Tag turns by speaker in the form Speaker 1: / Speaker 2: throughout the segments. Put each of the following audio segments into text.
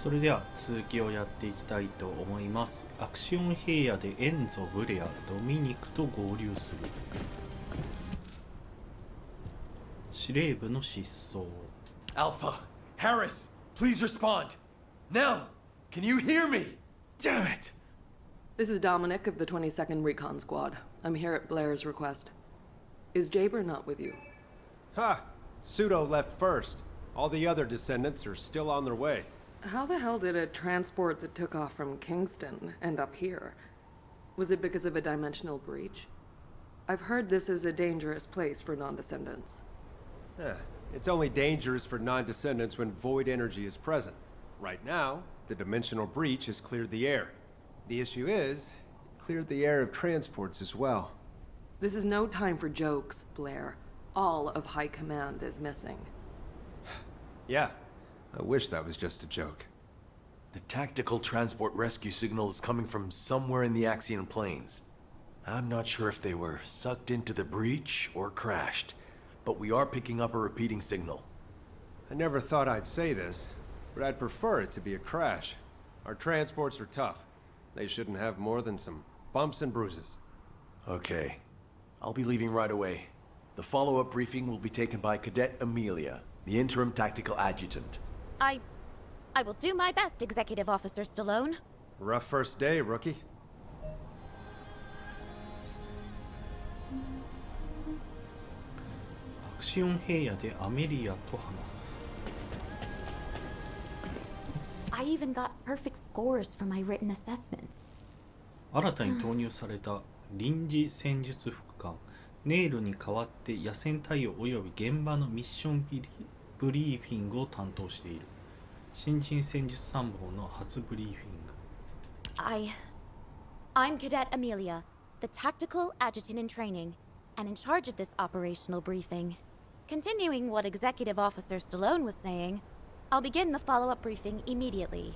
Speaker 1: それでは続きをやっていきたいと思います。アクション平野でエンゾ・ブレア、ドミニクと合流する。司令部の失踪。
Speaker 2: Alpha, Harris, please respond. Nell, can you hear me? Damn it!
Speaker 3: This is Dominic of the 22nd Recon Squad. I'm here at Blair's request. Is Jaber not with you?
Speaker 4: Ha! Pseudo left first. All the other descendants are still on their way.
Speaker 3: How the hell did a transport that took off from Kingston end up here? Was it because of a dimensional breach? I've heard this is a dangerous place for non-descendants.
Speaker 4: It's only dangerous for non-descendants when void energy is present. Right now, the dimensional breach has cleared the air. The issue is, it cleared the air of transports as well.
Speaker 3: This is no time for jokes, Blair. All of High Command is missing.
Speaker 4: Yeah, I wish that was just a joke.
Speaker 2: The tactical transport rescue signal is coming from somewhere in the Axian plains. I'm not sure if they were sucked into the breach or crashed, but we are picking up a repeating signal.
Speaker 4: I never thought I'd say this, but I'd prefer it to be a crash. Our transports are tough. They shouldn't have more than some bumps and bruises.
Speaker 2: Okay. I'll be leaving right away. The follow-up briefing will be taken by Cadet Amelia, the interim tactical adjutant.
Speaker 5: I will do my best, Executive Officer Stallone.
Speaker 4: Rough first day, rookie.
Speaker 1: アクション平野でアメリアと話す。
Speaker 5: I even got perfect scores for my written assessments.
Speaker 1: 新たに投入された臨時戦術副官ネイルに代わって野戦対応及び現場のミッションブリーフィングを担当している。新人戦術参謀の初ブリーフィング。
Speaker 5: I'm Cadet Amelia, the tactical adjutant in training, and in charge of this operational briefing. Continuing what Executive Officer Stallone was saying, I'll begin the follow-up briefing immediately.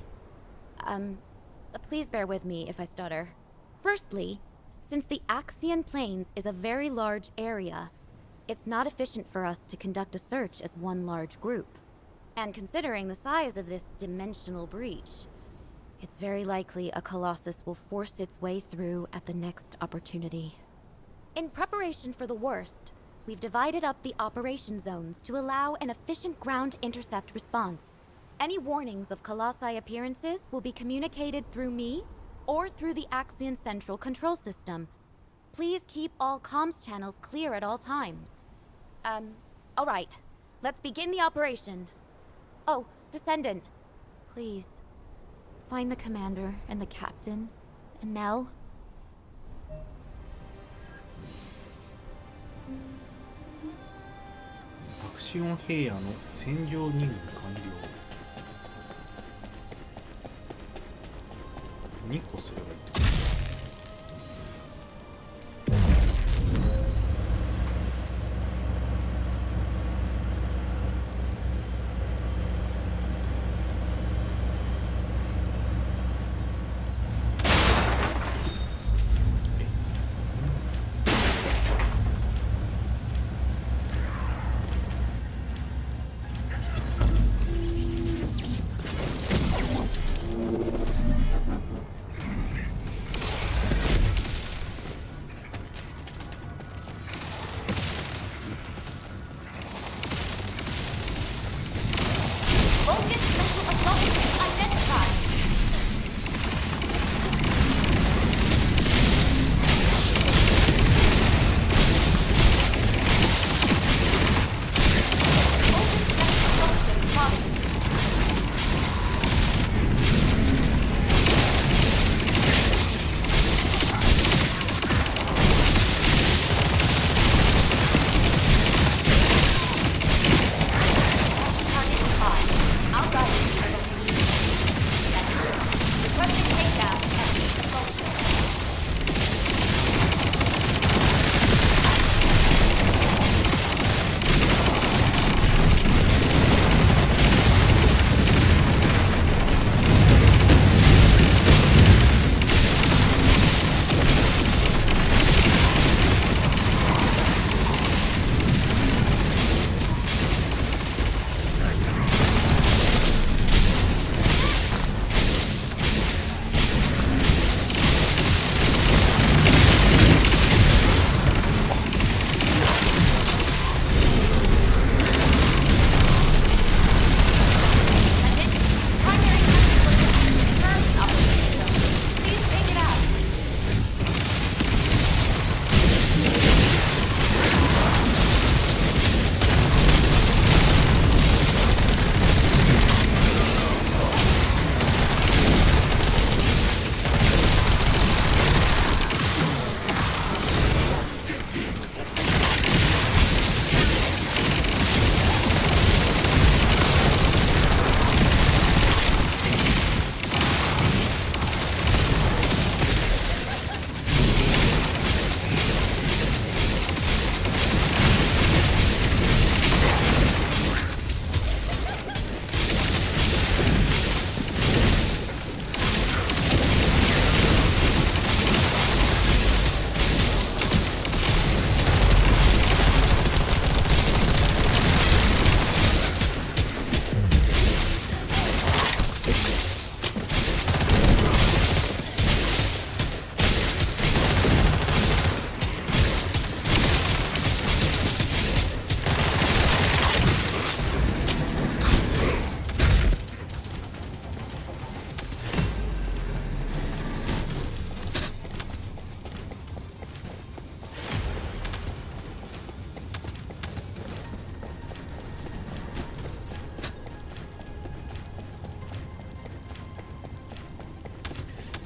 Speaker 5: Please bear with me if I stutter. Firstly, since the Axian Plains is a very large area, it's not efficient for us to conduct a search as one large group. And considering the size of this dimensional breach, it's very likely a Colossus will force its way through at the next opportunity. In preparation for the worst, we've divided up the operation zones to allow an efficient ground intercept response. Any warnings of Colossi appearances will be communicated through me or through the Axian Central Control System. Please keep all comms channels clear at all times. Alright. Let's begin the operation. Oh, Descendant. Please. Find the commander and the captain. And Nell.
Speaker 1: アクション平野の戦場任務完了。2個すればいいってこと。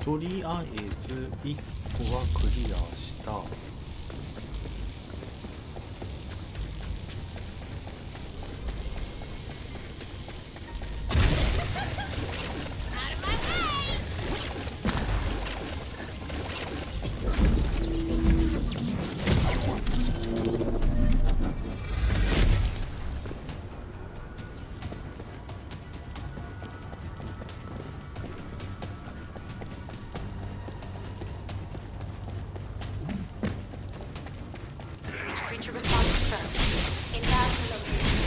Speaker 1: とりあえず1個はクリアした。
Speaker 6: Creature response confirmed. Inbound to location.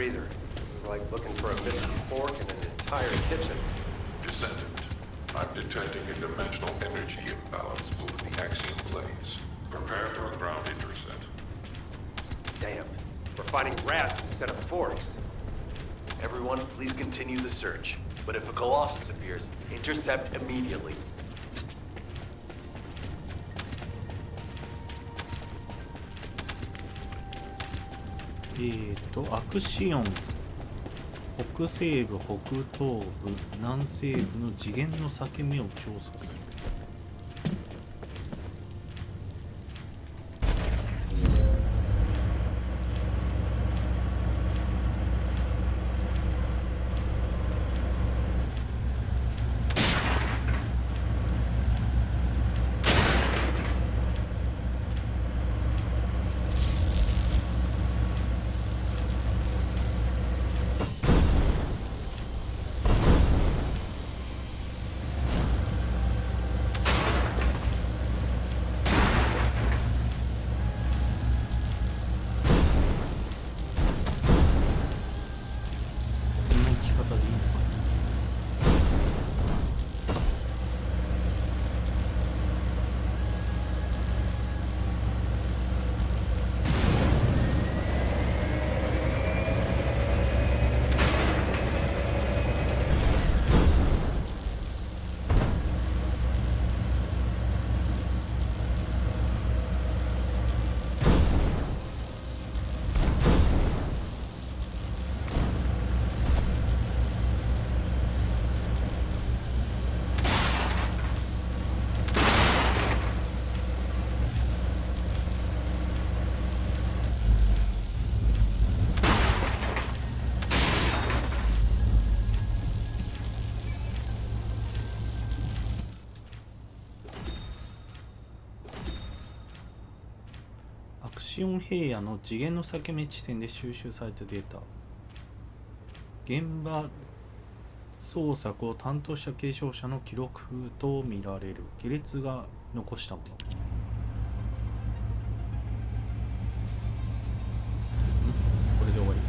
Speaker 4: breather. This is like looking for a missing fork in an entire kitchen.
Speaker 7: Descendant, I'm detecting a dimensional energy imbalance over the axiom planes. Prepare for a ground intercept.
Speaker 4: Damn. We're finding rats instead of forks.
Speaker 2: Everyone, please continue the search. But if a Colossus appears, intercept immediately.
Speaker 1: アクシオン、北西部、北東部、南西部の次元の裂け目を調査する。アクシオン平野の次元の裂け目地点で収集されたデータ、現場捜索を担当した継承者の記録とみられる亀裂が残したもの。これで終わり。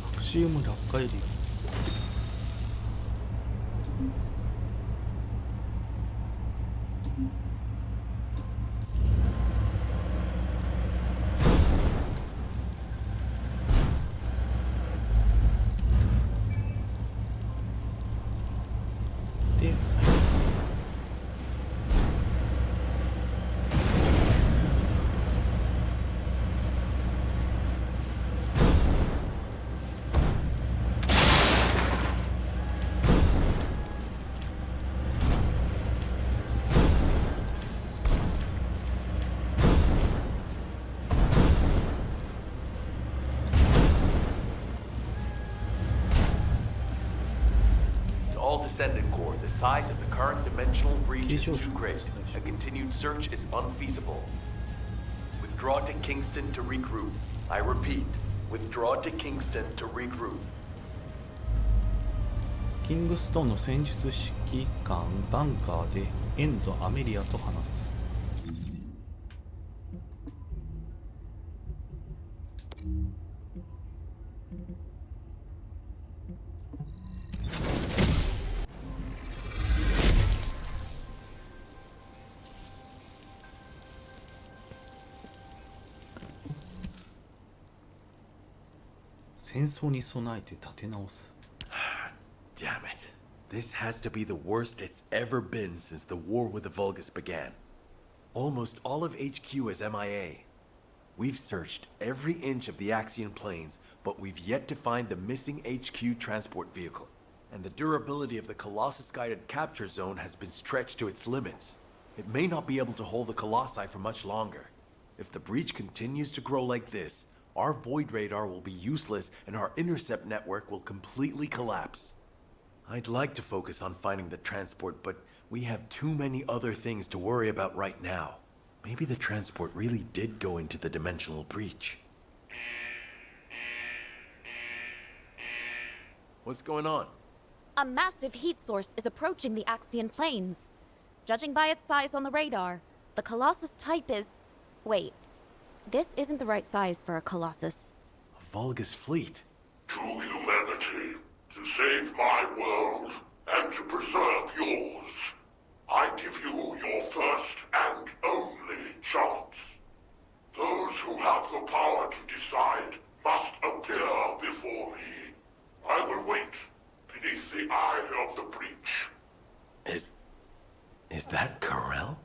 Speaker 1: アクシウム落下エリア。で、最後。
Speaker 2: Descendant core, the size of the current dimensional breach is too great. A continued search is unfeasible. Withdraw to Kingston to regroup. I repeat, withdraw to Kingston to regroup.
Speaker 1: キングストーンの戦術指揮官バンカーでエンゾ・アメリアと話す。戦争に備えて立て直す。
Speaker 2: Damn it. This has to be the worst it's ever been since the war with the Vulgus began. Almost all of HQ is MIA. We've searched every inch of the Axian plains, but we've yet to find the missing HQ transport vehicle. And the durability of the Colossus-guided capture zone has been stretched to its limits. It may not be able to hold the Colossi for much longer. If the breach continues to grow like this, our void radar will be useless and our intercept network will completely collapse. I'd like to focus on finding the transport, but we have too many other things to worry about right now. Maybe the transport really did go into the dimensional breach. What's going on?
Speaker 5: A massive heat source is approaching the Axian plains. Judging by its size on the radar, the Colossus type is... Wait, this isn't the right size for a Colossus.
Speaker 2: A Vulgus fleet.
Speaker 7: To humanity, to save my world, and to preserve yours, I give you your first and only chance. Those who have the power to decide must appear before me. I will wait beneath the eye of the breach.
Speaker 2: Is that Corel?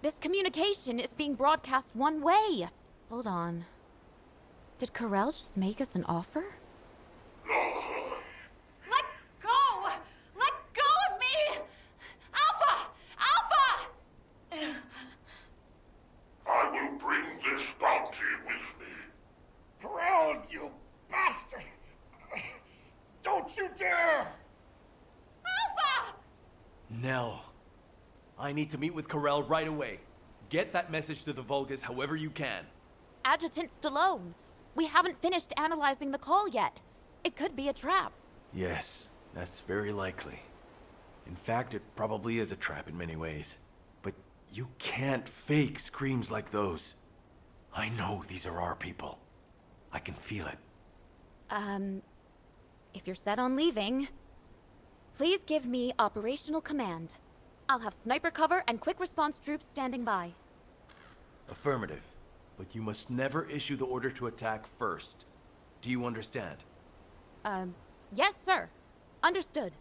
Speaker 5: This communication is being broadcast one way. Hold on. Did Corel just make us an offer?
Speaker 6: Let go! Let go of me! Alpha! Alpha!
Speaker 7: I will bring this bounty with me.
Speaker 8: Corral, you bastard! Don't you dare!
Speaker 6: Alpha!
Speaker 2: Nell, I need to meet with Corel right away. Get that message to the Vulgus however you can.
Speaker 5: Adjutant Stallone. We haven't finished analyzing the call yet. It could be a trap.
Speaker 2: Yes, that's very likely. In fact, it probably is a trap in many ways. But you can't fake screams like those. I know these are our people. I can feel it.
Speaker 5: If you're set on leaving, please give me operational command. I'll have sniper cover and quick response troops standing by.
Speaker 2: Affirmative. But you must never issue the order to attack first. Do you understand?
Speaker 5: Yes, sir. Understood.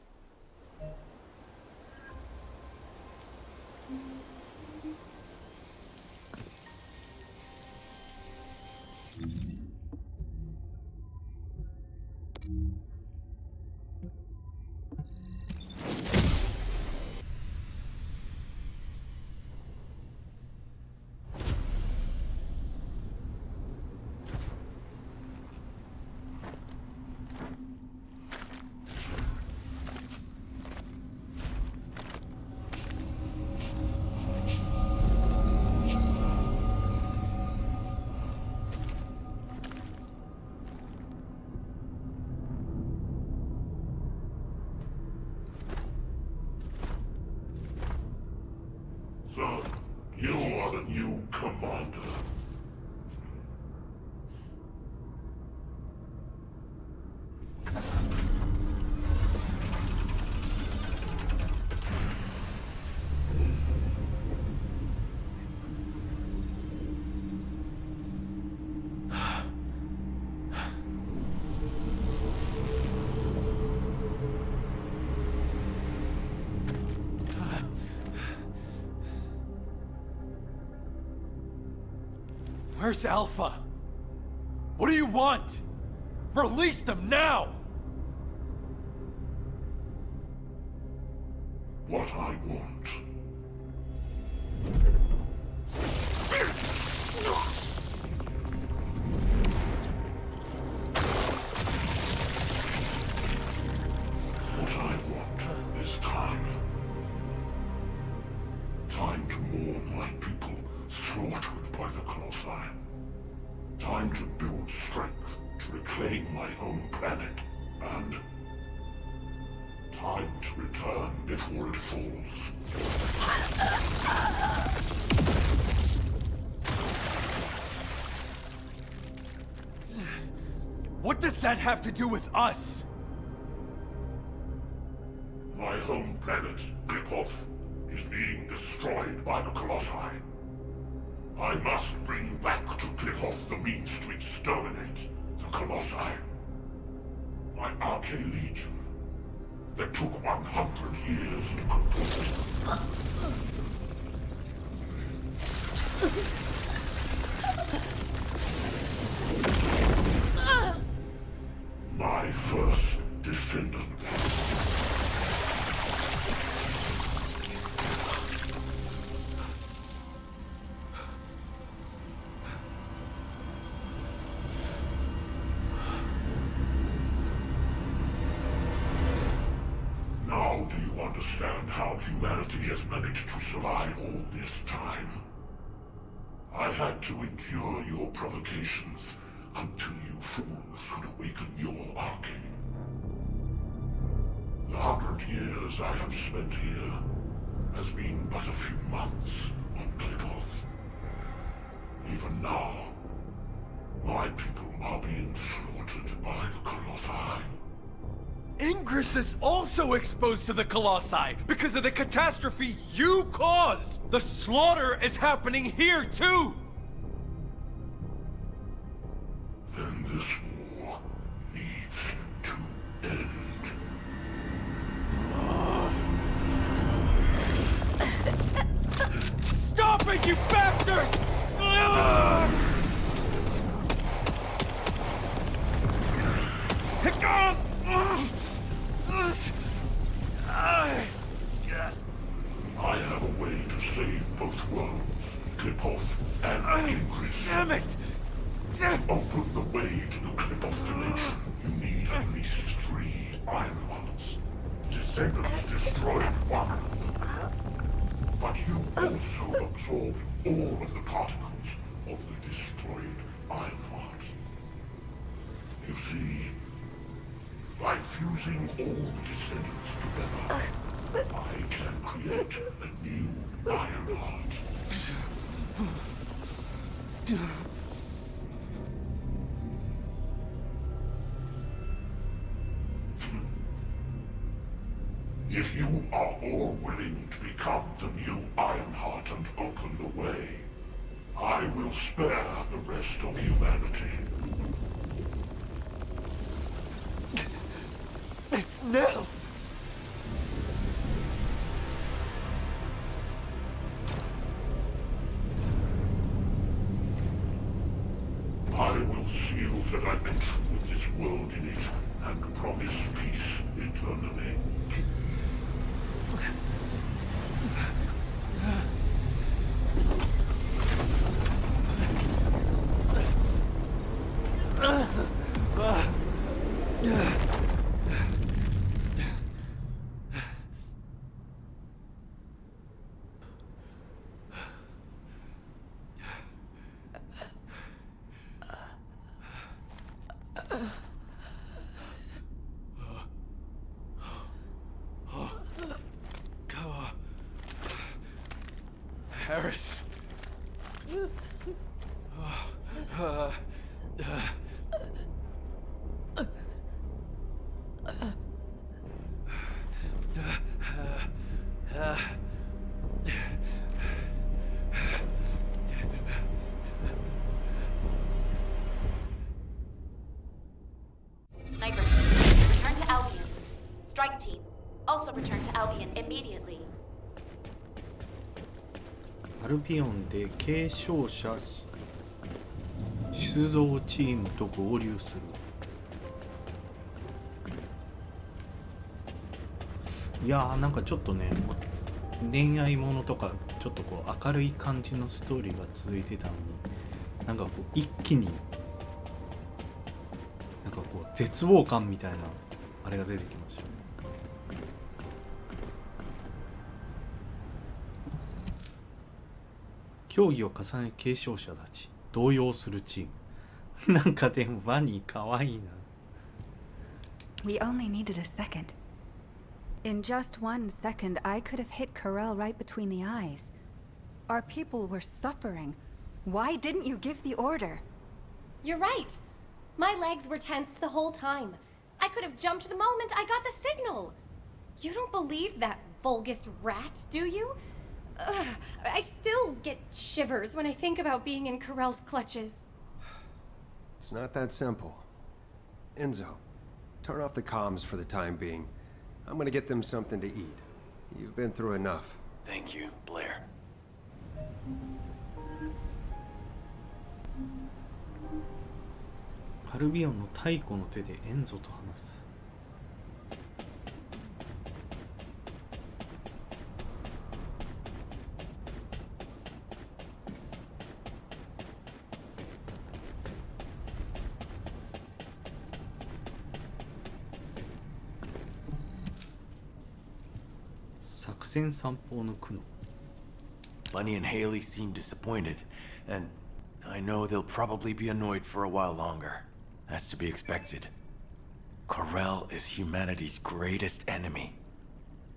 Speaker 7: So, you are the new commander.
Speaker 2: Where's Alpha? What do you want? Release them now!
Speaker 7: What I want. What I want is time. Time to mourn my people slaughtered by the Colossi. Time to build strength to reclaim my home planet. And time to return before it falls.
Speaker 2: What does that have to do with us?
Speaker 7: My home planet, Clipoth, is being destroyed by the Colossi. I must bring back to Clipoth the means to exterminate the Colossi. my Arche Legion that took 100 years to complete. My First Descendant. Now do you understand how humanity has managed to survive all this time? I had to endure your provocations until you fools could awaken your Arche. The 100 years I have spent here has been but a few months on Kliphoth. Even now, my people are being slaughtered by the Colossi.
Speaker 2: Ingress is also exposed to the Colossi because of the catastrophe you caused! The slaughter is happening here too!
Speaker 7: Then this war needs to end.
Speaker 2: Stop it, you bastard!
Speaker 7: I have a way to save both worlds, Kliphoth and Ingress.
Speaker 2: Damn it!
Speaker 7: To open the way to the Kliphoth dimension, you need at least 3 Ironhearts. Descendants destroyed one of them. But you also absorbed all of the particles of the destroyed Ironheart. You see, by fusing all the descendants together, I can create a new Ironheart. If you are all willing to become the new Ironheart and open the way, I will spare the rest of humanity.
Speaker 2: No!
Speaker 7: I will seal the dimension with this world in it and promise peace eternally.
Speaker 2: Harris.
Speaker 6: Sniper team, return to Albion. Strike team, also return to Albion immediately.
Speaker 1: アルピオンで継承者出動チームと合流する。いやー、なんかちょっとね、恋愛ものとかちょっとこう明るい感じのストーリーが続いてたのに、なんかこう一気になんかこう絶望感みたいなあれが出てきましたよね。競技を重ねる継承者たち、動揺するチーム。なんかでもバニーかわいいな。
Speaker 9: We only needed a second. In just 1 second, I could have hit Corel right between the eyes. Our people were suffering. Why didn't you give the order?
Speaker 10: You're right. My legs were tensed the whole time. I could have jumped the moment I got the signal. You don't believe that vulgus rat, do you? Ugh, I still get shivers when I think about being in Corel's clutches.
Speaker 4: It's not that simple. Enzo, turn off the comms for the time being. I'm gonna get them something to eat. You've been through enough.
Speaker 2: Thank you, Blair.
Speaker 1: アルビオンの太古の手でエンゾと話す。作戦散歩の苦悩。
Speaker 2: Bunny and Haley seem disappointed, and I know they'll probably be annoyed for a while longer. That's to be expected. Corel is humanity's greatest enemy,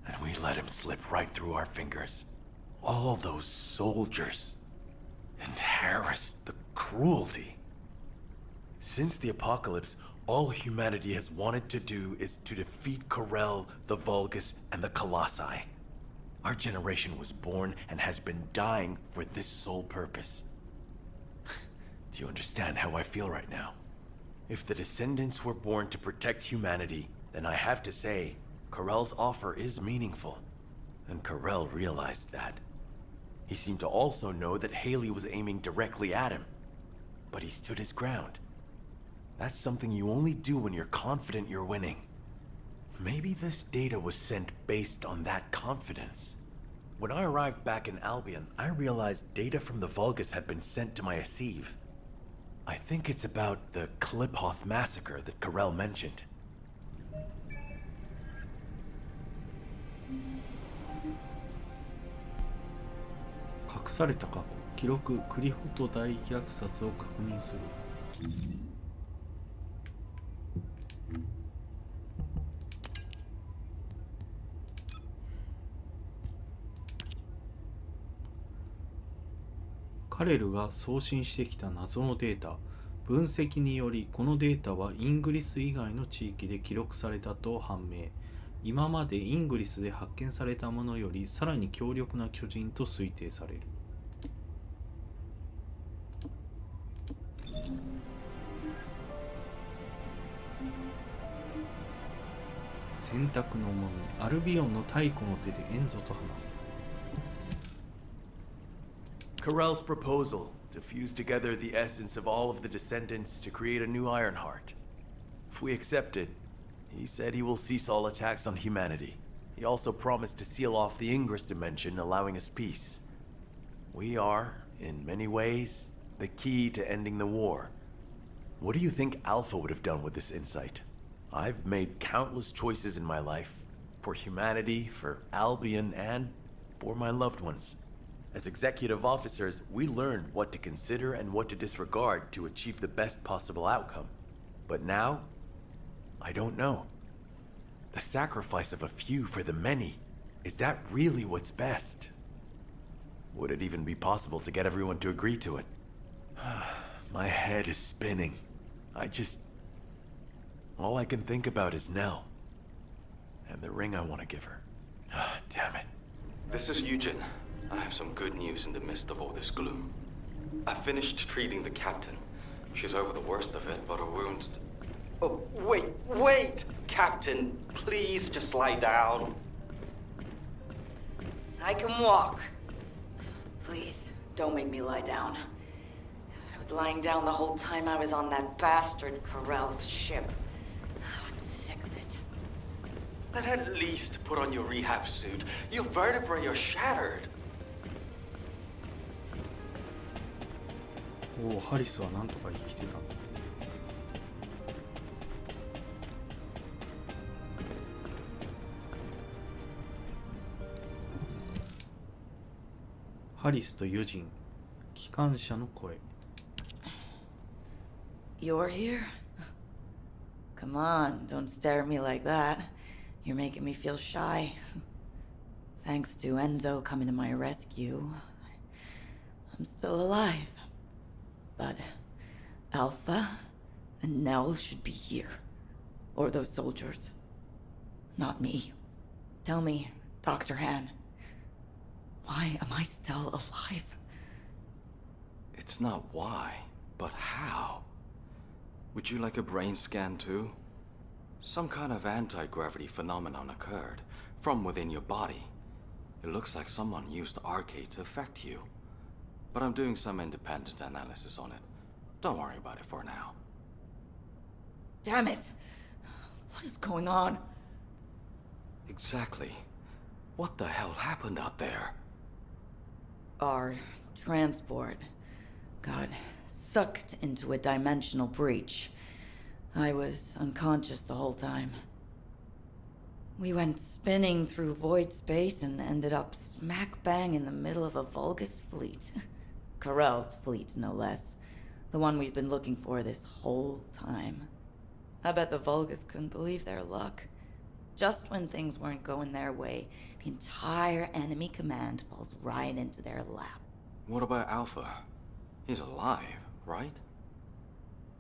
Speaker 2: and we let him slip right through our fingers. All those soldiers. And Harris, the cruelty. Since the apocalypse, all humanity has wanted to do is to defeat Corel, the Vulgus, and the Colossi. Our generation was born and has been dying for this sole purpose. Do you understand how I feel right now? If the Descendants were born to protect humanity, then I have to say, Corel's offer is meaningful. And Corel realized that. He seemed to also know that Haley was aiming directly at him. But he stood his ground. That's something you only do when you're confident you're winning. Maybe this data was sent based on that confidence. When I arrived back in Albion, I realized data from the Vulgus had been sent to my Asive. I think it's about the Kliphoth massacre that Corel mentioned.
Speaker 1: 隠された過去、記録クリホト大虐殺を確認する。カレルが送信してきた謎のデータ、分析によりこのデータはイングリス以外の地域で記録されたと判明。今までイングリスで発見されたものよりさらに強力な巨人と推定される。選択の重み、アルビオンの太古の手でエンゾと話す。
Speaker 2: Corel's proposal to fuse together the essence of all of the Descendants to create a new Ironheart. If we accept it, he said he will cease all attacks on humanity. He also promised to seal off the Ingress dimension, allowing us peace. We are, in many ways, the key to ending the war. What do you think Alpha would have done with this insight? I've made countless choices in my life, for humanity, for Albion, and for my loved ones. As executive officers, we learned what to consider and what to disregard to achieve the best possible outcome. But now, I don't know. The sacrifice of a few for the many, is that really what's best? Would it even be possible to get everyone to agree to it? My head is spinning. All I can think about is Nell. And the ring I want to give her. Damn it.
Speaker 11: This is Eugen. I have some good news in the midst of all this gloom. I finished treating the captain. She's over the worst of it, but her wounds... Oh, wait! Captain, please just lie down.
Speaker 6: I can walk. Please, don't make me lie down. I was lying down the whole time I was on that bastard Corel's ship. I'm sick of it.
Speaker 11: But at least put on your rehab suit. Your vertebrae are shattered.
Speaker 1: おお、ハリスはなんとか生きてたんだ。ハリスとユジン、機関車の声。
Speaker 6: You're here? Come on, don't stare at me like that. You're making me feel shy. Thanks to Enzo coming to my rescue, I'm still alive. But Alpha and Nell should be here. Or those soldiers. Not me. Tell me, Dr. Han, why am I still alive?
Speaker 11: It's not why, but how. Would you like a brain scan too? Some kind of anti-gravity phenomenon occurred from within your body. It looks like someone used arcade to affect you. But I'm doing some independent analysis on it. Don't worry about it for now.
Speaker 6: Damn it! What is going on?
Speaker 11: Exactly. What the hell happened out there?
Speaker 6: Our transport got sucked into a dimensional breach. I was unconscious the whole time. We went spinning through void space and ended up smack bang in the middle of a Vulgus fleet. Karel's fleet, no less. The one we've been looking for this whole time. I bet the Vulgus couldn't believe their luck. Just when things weren't going their way, the entire enemy command falls right into their lap.
Speaker 11: What about Alpha? He's alive, right?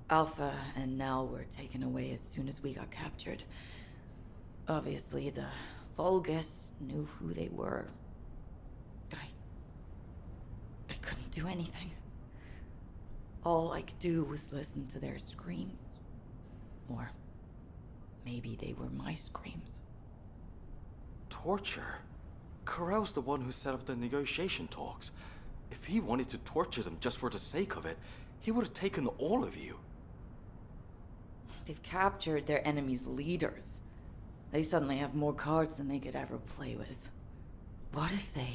Speaker 6: Alpha and Nell were taken away as soon as we got captured. Obviously, the Vulgus knew who they were. I couldn't do anything. All I could do was listen to their screams. Or maybe they were my screams.
Speaker 11: Torture? Karel's the one who set up the negotiation talks. If he wanted to torture them just for the sake of it, he would have taken all of you.
Speaker 6: They've captured their enemy's leaders. They suddenly have more cards than they could ever play with. What if they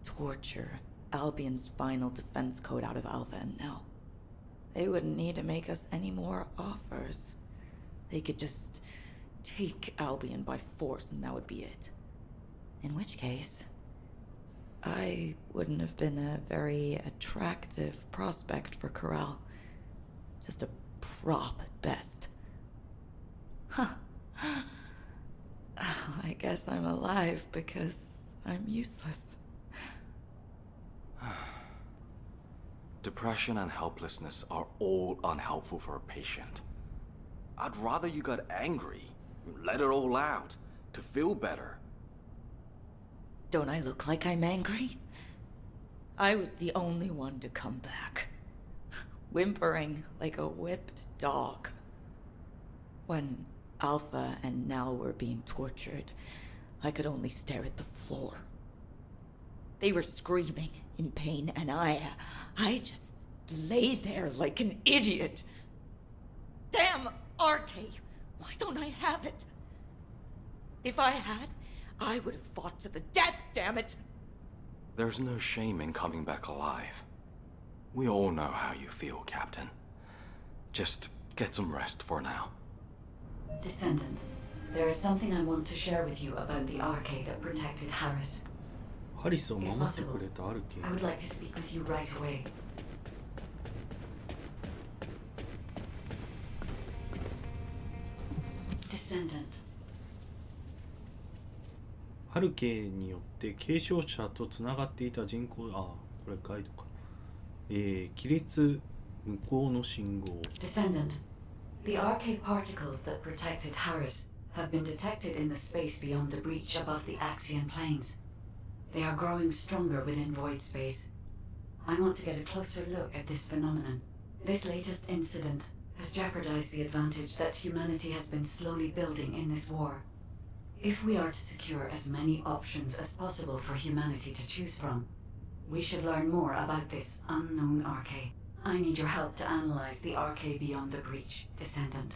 Speaker 6: torture Albion's final defense code out of Alpha and Nell? They wouldn't need to make us any more offers. They could just take Albion by force and that would be it. In which case, I wouldn't have been a very attractive prospect for Karel. Just a prop at best. Huh. I guess I'm alive because I'm useless.
Speaker 11: Depression and helplessness are all unhelpful for a patient. I'd rather you got angry, let it all out, to feel better.
Speaker 6: Don't I look like I'm angry? I was the only one to come back. Whimpering like a whipped dog. When Alpha and Nell were being tortured, I could only stare at the floor. They were screaming in pain, and I just lay there like an idiot. Damn Arcade! Why don't I have it? If I had, I would have fought to the death, damn it!
Speaker 11: There's no shame in coming back alive. We all know how you feel, Captain. Just get some rest for now.
Speaker 12: Descendant, there is something I want to share with you about the arcade that protected Harris.
Speaker 1: ハリスを守ってくれたアルケ
Speaker 12: I would like to speak with you right away. Descendant.
Speaker 1: ハルケによって継承者とつながっていた人工これガイドか亀裂向こうの信号
Speaker 12: Descendant, the arcade particles that protected Harris have been detected in the space beyond the breach above the Axian plains. They are growing stronger within void space. I want to get a closer look at this phenomenon. This latest incident has jeopardized the advantage that humanity has been slowly building in this war. If we are to secure as many options as possible for humanity to choose from, we should learn more about this unknown arcade. I need your help to analyze the arcade beyond the breach, Descendant.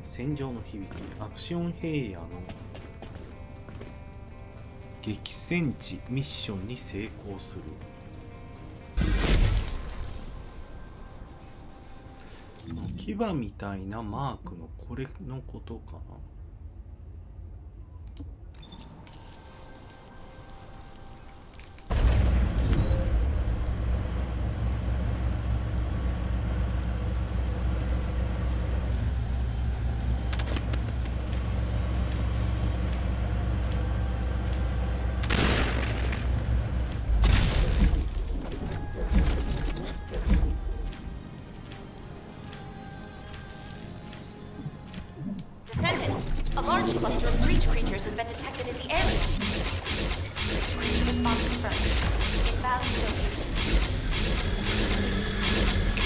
Speaker 1: 戦場の響きアクション平野の激戦地ミッションに成功する牙みたいなマークのこれのことかな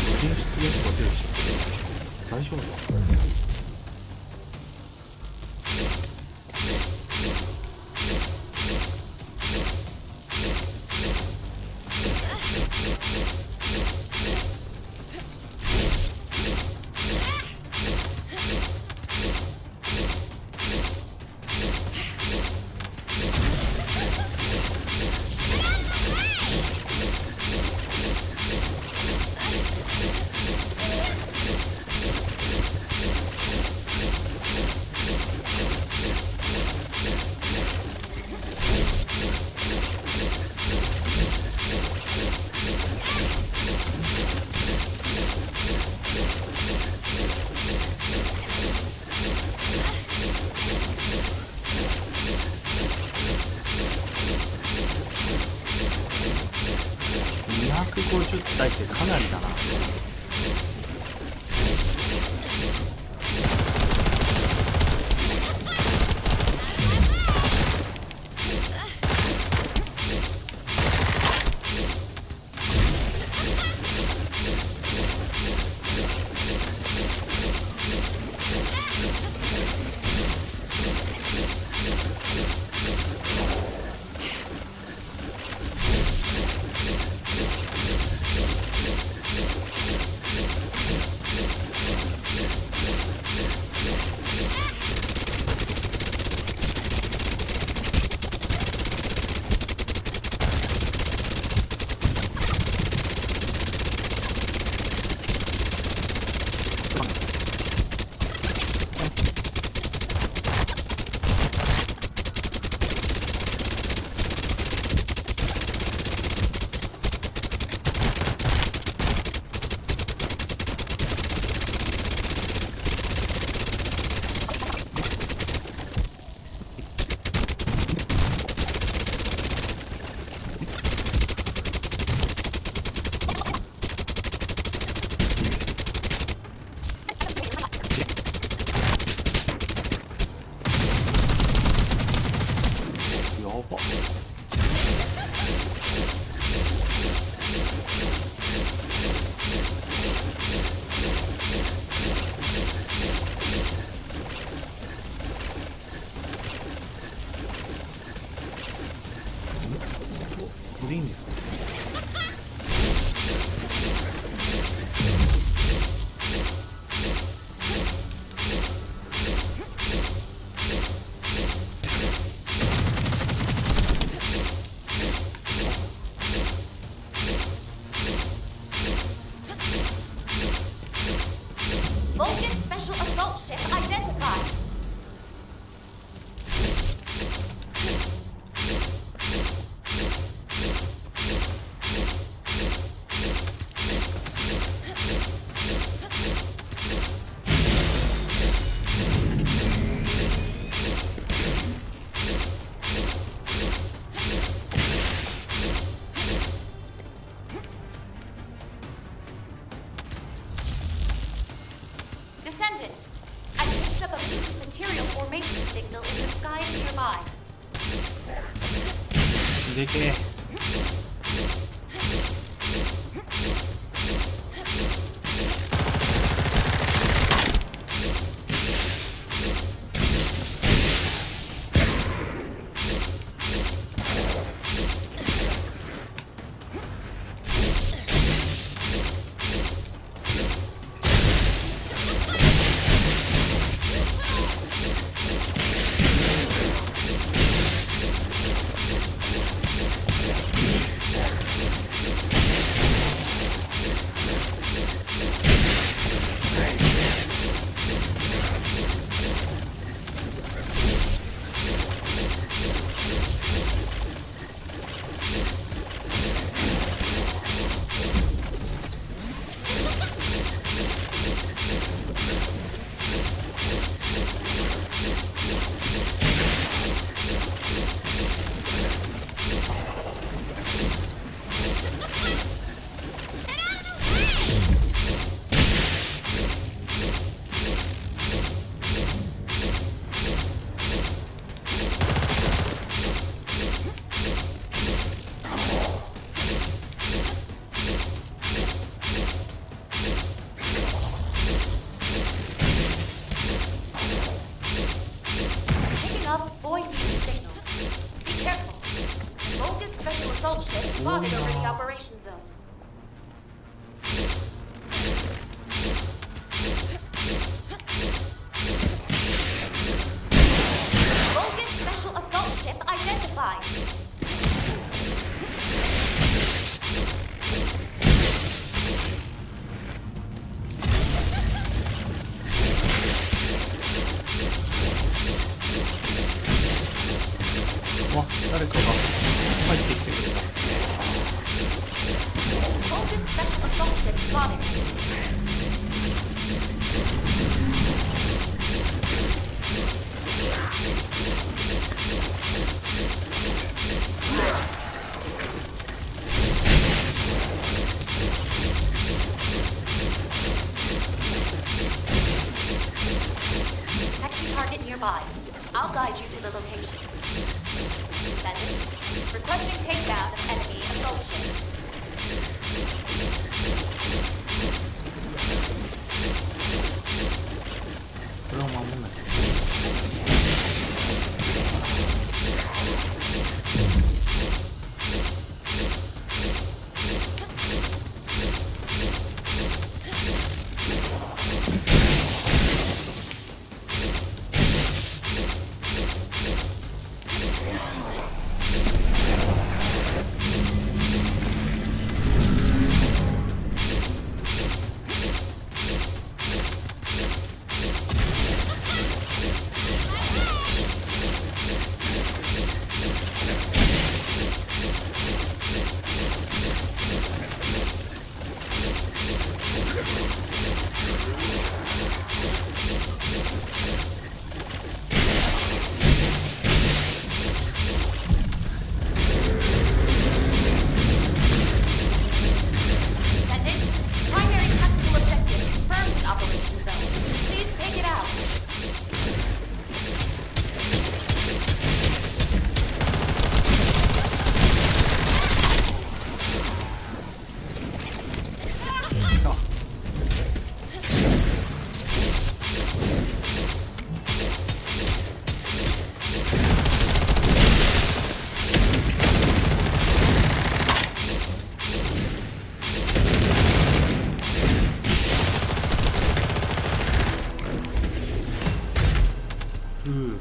Speaker 1: 出現が出るし大丈夫だ。250体ってかなりだな。これでいいんですか？Descendant,
Speaker 10: I picked up a mutant material formation signal in the skies nearby.
Speaker 1: でけえ。
Speaker 5: spotted over the operation zone. Bogus special assault ship identified.
Speaker 1: Wow, 誰かが入ってきてくれた。
Speaker 5: Bogus special assault ship spotted. Detect target nearby. I'll guide you to the location. Descendant, requesting takedown of enemy assault ship.
Speaker 1: Ooh.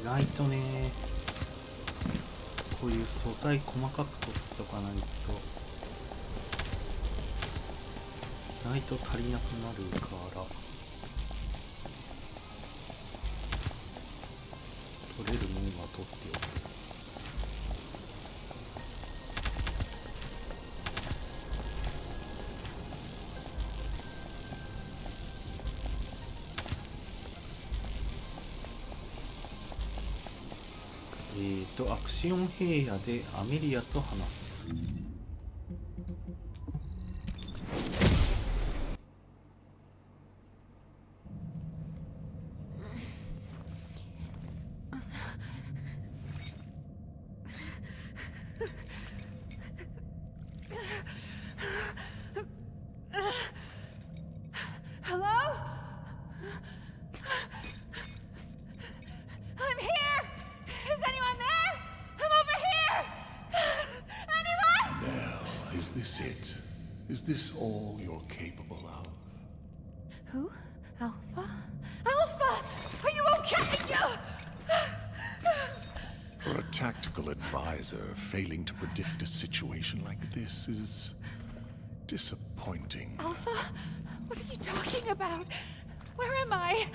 Speaker 1: 意外とね、こういう素材細かく取っておかないと意外と足りなくなるから取れるものは取っておく。アクション平野でアメリアと話す。
Speaker 7: Is this all you're capable of?
Speaker 9: Who? Alpha? Alpha! Are you okay?
Speaker 7: For a tactical advisor, failing to predict a situation like this is disappointing.
Speaker 9: Alpha? What are you talking about? Where am I?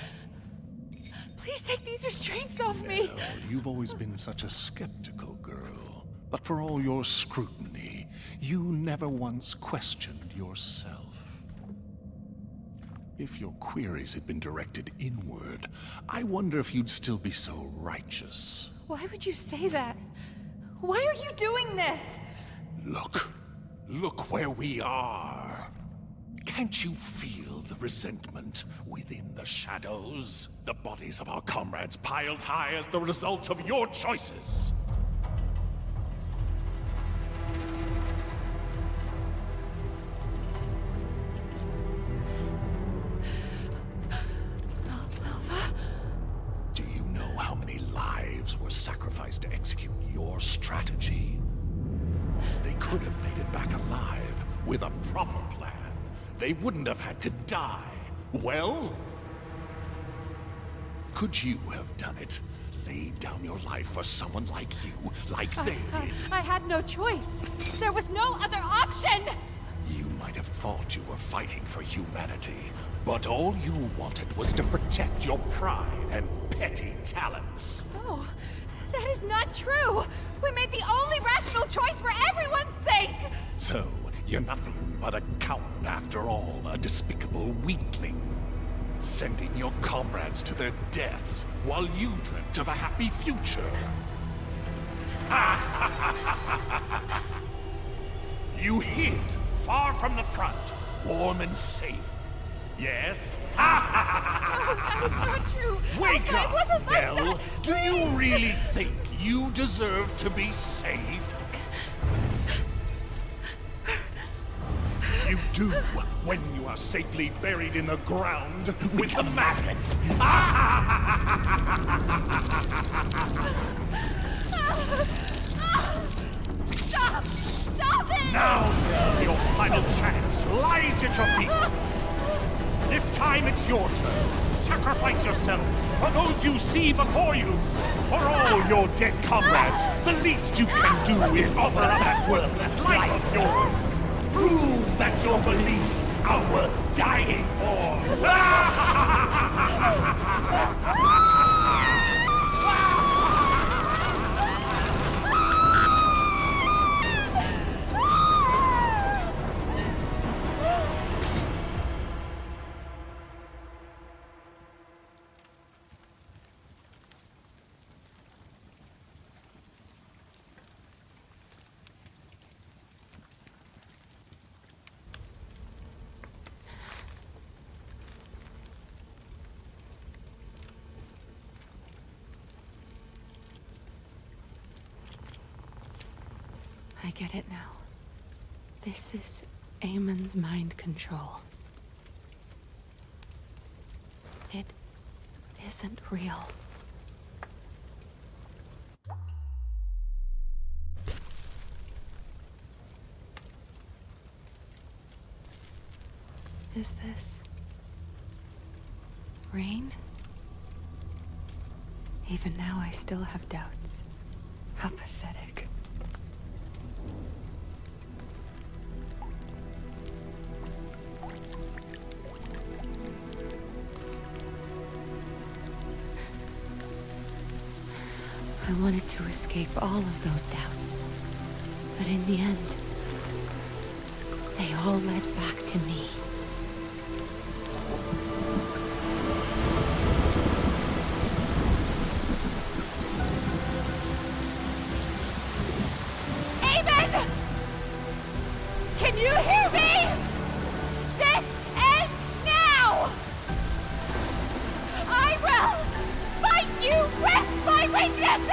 Speaker 9: Please take these restraints off me.
Speaker 7: Well, you've always been such a skeptical girl. But for all your scrutiny, you never once questioned yourself. If your queries had been directed inward, I wonder if you'd still be so righteous.
Speaker 9: Why would you say that? Why are you doing this?
Speaker 7: Look where we are.
Speaker 8: Can't you feel the resentment within the shadows? The bodies of our comrades piled high as the result of your choices. Do you know how many lives were sacrificed to execute your strategy? They could have made it back alive with a proper plan. They wouldn't have had to die. Well, could you have done it? Laid down your life for someone like you, like they did.
Speaker 13: I had no choice. There was no other option!
Speaker 8: You might have thought you were fighting for humanity, but all you wanted was to protect your pride and petty talents.
Speaker 13: No, that is not true! We made the only rational choice for everyone's sake!
Speaker 8: So, you're nothing but a coward after all, a despicable weakling. Sending your comrades to their deaths while you dreamt of a happy future. You hid far from the front, warm and safe. Yes?
Speaker 13: No, that is not true!
Speaker 8: Wake
Speaker 13: I
Speaker 8: up,
Speaker 13: wasn't like
Speaker 8: Belle!
Speaker 13: that.
Speaker 8: Do you really think you deserve to be safe? You do when you are safely buried in the ground with the maggots.
Speaker 13: Stop! Stop it!
Speaker 8: Now, your final chance lies at your feet. This time it's your turn. Sacrifice yourself for those you see before you. For all your dead comrades, the least you can do is offer up that worthless life of yours. Prove that your beliefs are worth dying for!
Speaker 3: I get it now. This is Eamon's mind control. It isn't real. Is this rain? Even now I still have doubts. How pathetic. I wanted to escape all of those doubts. But in the end, they all led back to me.
Speaker 13: Eamon! Can you hear me? This ends now! I will fight you with my weaknesses!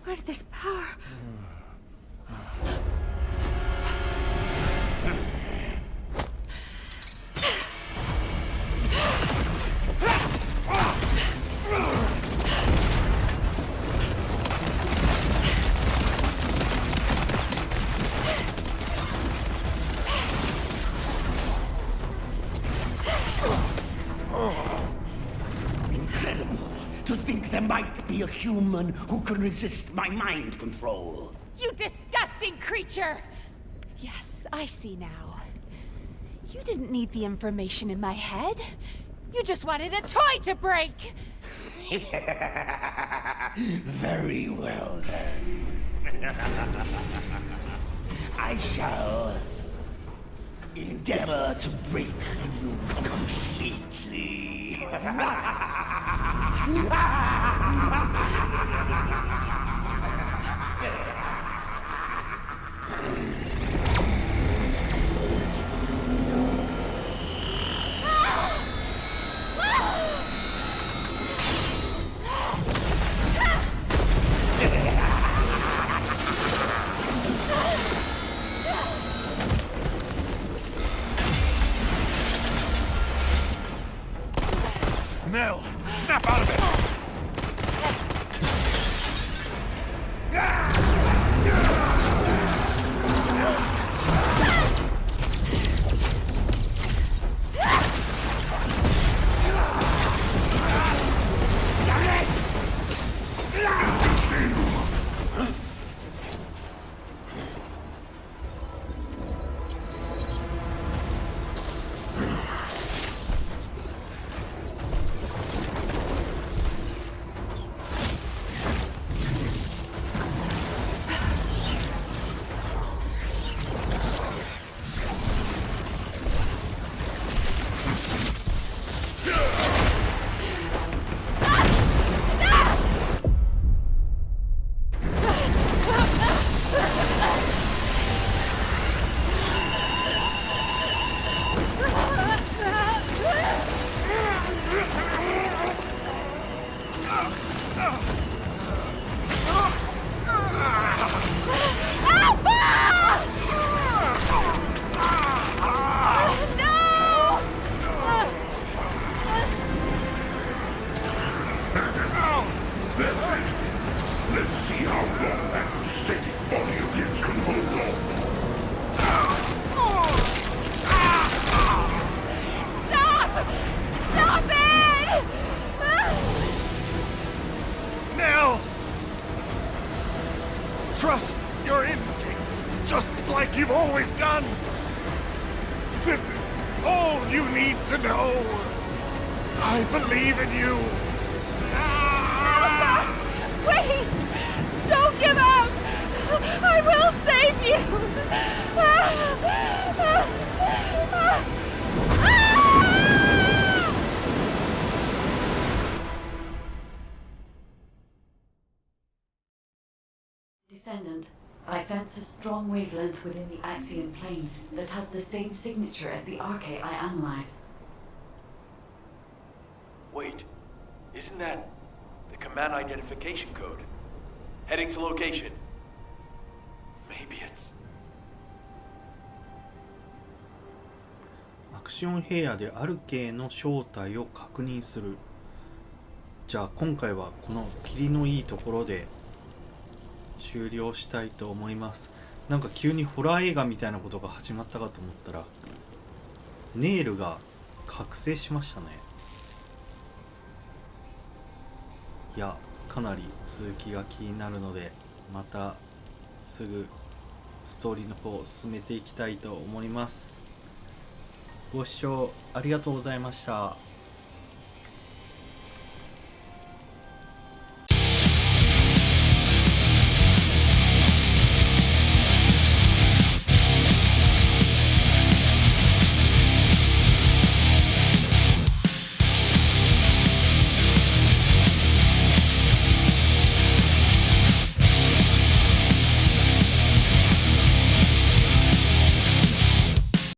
Speaker 3: Where did this power...
Speaker 14: Incredible. To think there might be a human who can resist my mind control.
Speaker 13: You disgusting creature! Yes, I see now. You didn't need the information in my head. You just wanted a toy to break!
Speaker 14: Very well, then. I shall endeavor to break you completely.
Speaker 8: Nell, snap out of it! Trust your instincts, just like you've always done. This is all you need to know. I believe in you.
Speaker 13: Wait! Don't give up! I will save you!
Speaker 12: Descendant, I sense a strong wavelength within the Axian planes that has the same signature as the Arche I analyzed.
Speaker 2: Wait, isn't that the command identification code? Heading to location. Maybe it's...
Speaker 1: アクションヘアである系の正体を確認する。じゃあ今回はこの霧のいいところで終了したいと思います。なんか急にホラー映画みたいなことが始まったかと思ったらネイルが覚醒しましたね。いや、かなり続きが気になるのでまたすぐストーリーの方を進めていきたいと思います。ご視聴ありがとうございました。